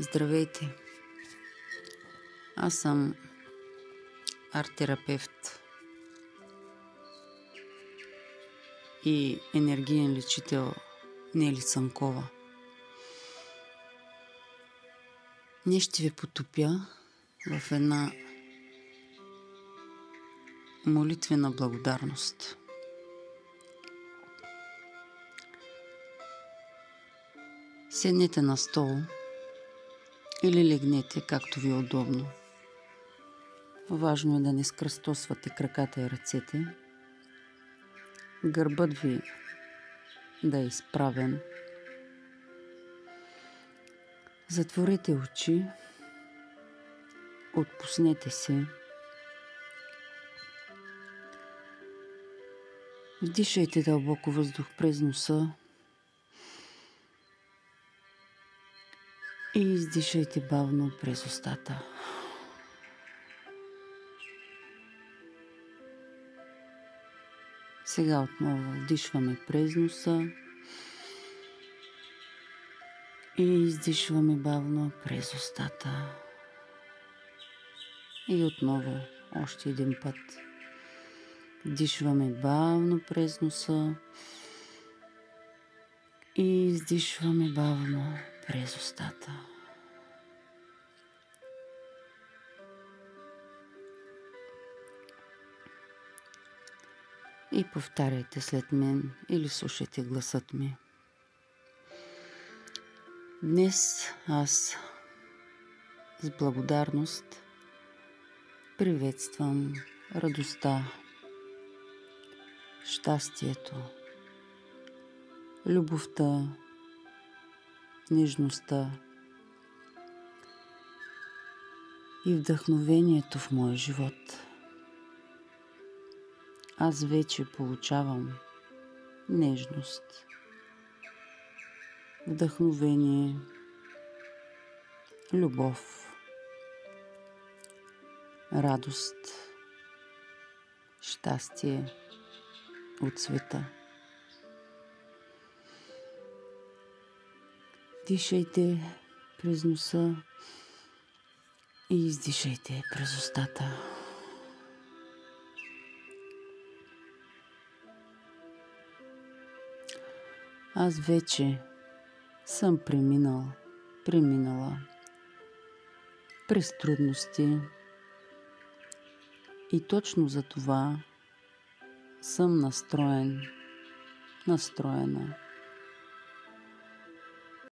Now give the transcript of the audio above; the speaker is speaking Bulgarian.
Здравейте! Аз съм арт-терапевт и енергиен лечител Нели Цанкова. Днес ще ви потопя в една молитвена благодарност. Седнете на стол или легнете, както ви е удобно. Важно е да не скръстосвате краката и ръцете. Гърбът ви да е изправен. Затворете очи. Отпуснете се. Вдишайте дълбоко въздух през носа и издишайте бавно през устата. Сега отново вдишваме през носа и издишваме бавно през устата. И отново още един път. Вдишваме бавно през носа и издишваме бавно през устата. И повтаряйте след мен или слушайте гласът ми. Днес аз с благодарност приветствам радостта, щастието, любовта, нежността и вдъхновението в моя живот. Аз вече получавам нежност, вдъхновение, любов, радост, щастие от света. Дишайте през носа и издишайте през устата. Аз вече съм преминала през трудности и точно за това съм настроена